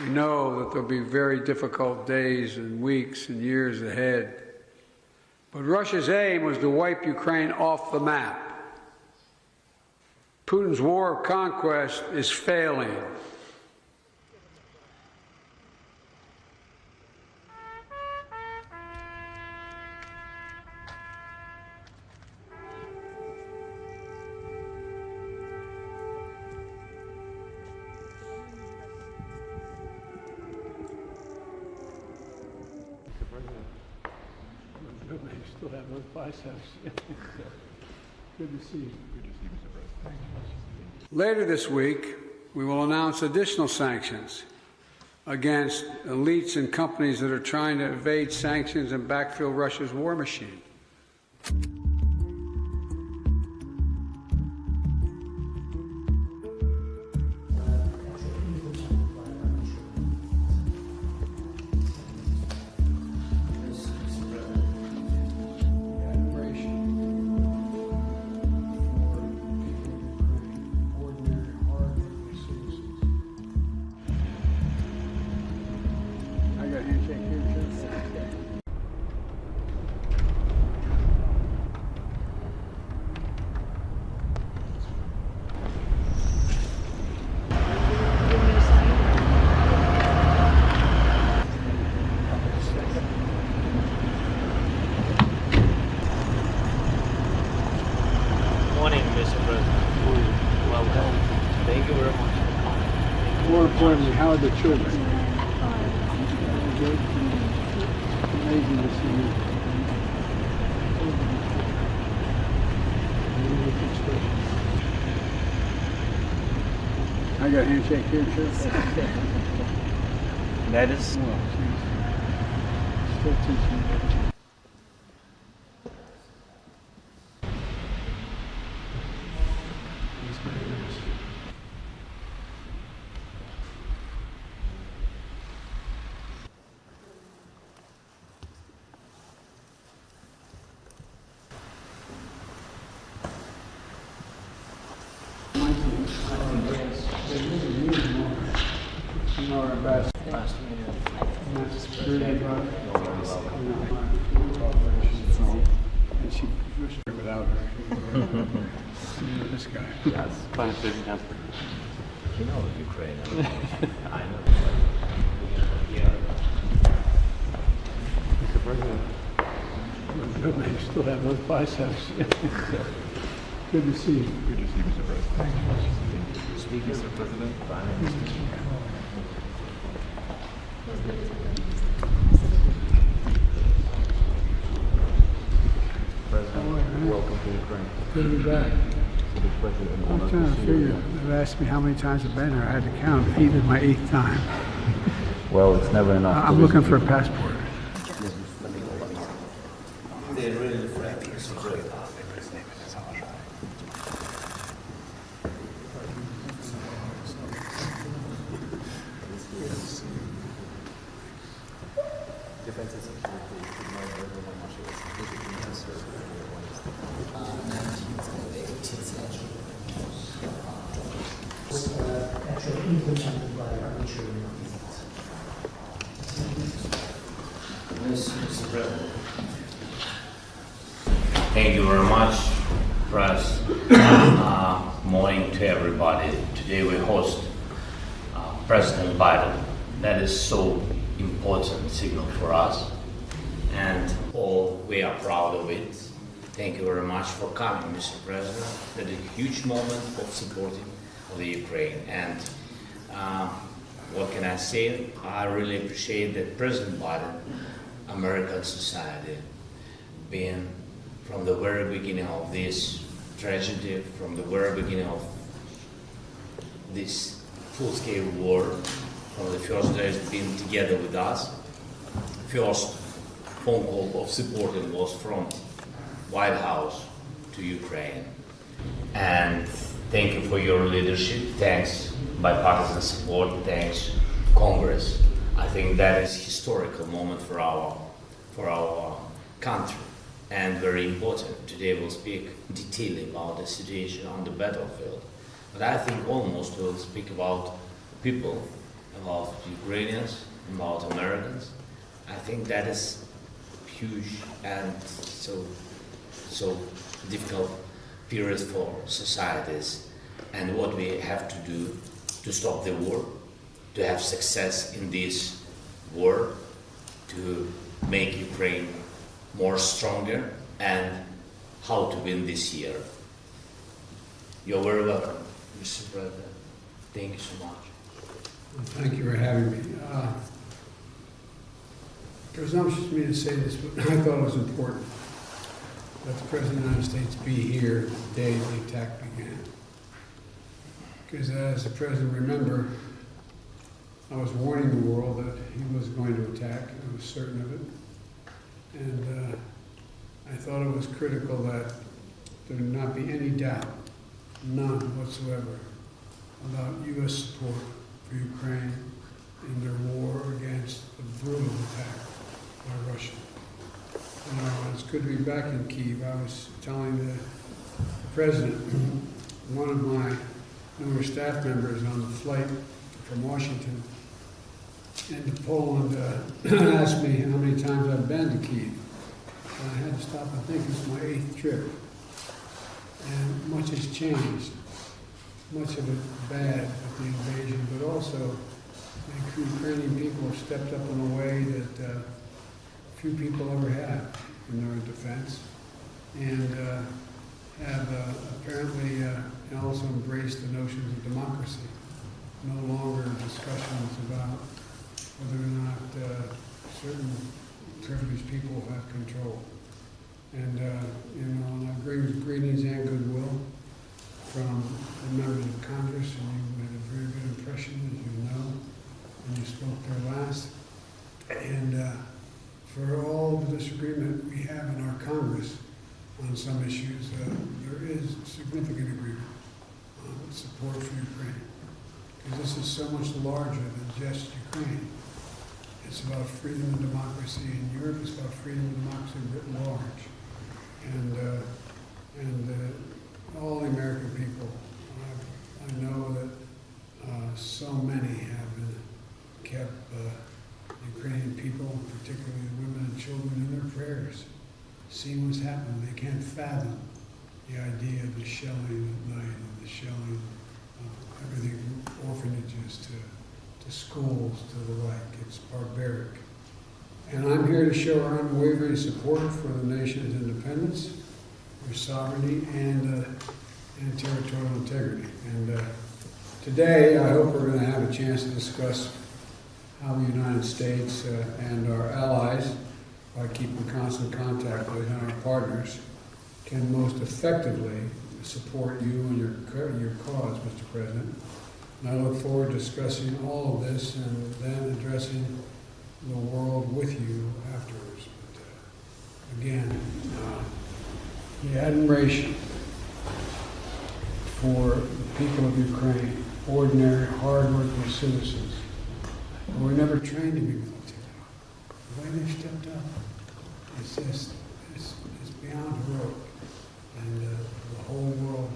We know that there'll be very difficult days and weeks and years ahead. But Russia's aim was to wipe Ukraine off the map. Putin's war of conquest is failing. Still have those biceps. Good to see you. Good to see you, Mr. President. Later this week, we will announce additional sanctions against elites and companies that are trying to evade sanctions and backfill Russia's war machine. More importantly, how are the children? Good. Amazing to see you. I got a handshake here, too. That is. Well, still teaching. Without her. This guy. Yes, Panie Prezydencie. You know Ukraine. I know. Mr. President. Good, man. You still have those biceps. Good to see you. Good to see you, Mr. President. Thank you. Speak, Mr. President. President, welcome to Ukraine. Good to be back. I'm trying to figure. They've asked me how many times I've been there. I had to count. 8 is my 8th time. Well, it's never enough. I'm looking for a passport. They're really friendly. Thank you very much, press. Morning to everybody. Today we host President Biden. That is so important signal for us, and all we are proud of it. Thank you very much for coming, Mr. President. That is a huge moment of supporting of the Ukraine. And what can I say? I really appreciate that President Biden, American society, being from the very beginning of this tragedy, from the very beginning of this full-scale war, from the first days being together with us. First phone call of supporting was from White House to Ukraine. And thank you for your leadership. Thanks bipartisan support. Thanks Congress. I think that is a historical moment for our country, and very important. Today we'll speak detailing about the situation on the battlefield, but I think almost we'll speak about people about Ukrainians, about Americans. I think that is huge and so difficult period for societies, and what we have to do to stop the war, to have success in this war, to make Ukraine more stronger, and how to win this year. You're very welcome, Mr. President. Thank you so much. Thank you for having me. Presumptuous of me to say this, but I thought it was important that the President of the United States be here the day the attack began. Because as the President remember, I was warning the world that he was going to attack. I was certain of it. And I thought it was critical that there not be any doubt, none whatsoever, about U.S. support for Ukraine in their war against the brutal attack by Russia. It's good to be back in Kiev. I was telling the President, one of my newer staff members on the flight from Washington into Poland asked me how many times I've been to Kiev. And I had to stop and think it's my 8th trip. And much has changed. Much of it bad with the invasion, but also the Ukrainian people have stepped up in a way that few people ever have in their defense, and have apparently also embraced the notions of democracy. No longer discussions about whether or not certain privileged people have control. And and I bring greetings and goodwill from the members of Congress, and you had a very good impression, as you know, when you spoke there last. And for all the disagreement we have in our Congress on some issues, there is significant agreement on support for Ukraine. Because this is so much larger than just Ukraine. It's about freedom and democracy in Europe. It's about freedom and democracy writ large. And all the American people, I know that so many have been kept Ukrainian people, particularly the women and children, in their prayers, seeing what's happening. They can't fathom the idea of the shelling at night and the shelling of everything from orphanages to schools to the like. It's barbaric. And I'm here to show our unwavering support for the nation's independence, their sovereignty, and territorial integrity. And today, I hope we're going to have a chance to discuss how the United States and our allies, by keeping constant contact with our partners, can most effectively support you and your cause, Mr. President. And I look forward to discussing all of this and then addressing the world with you afterwards. But again, the admiration for the people of Ukraine, ordinary, hard-working citizens who were never trained to be military. The way they've stepped up, it's beyond heroic. And the whole world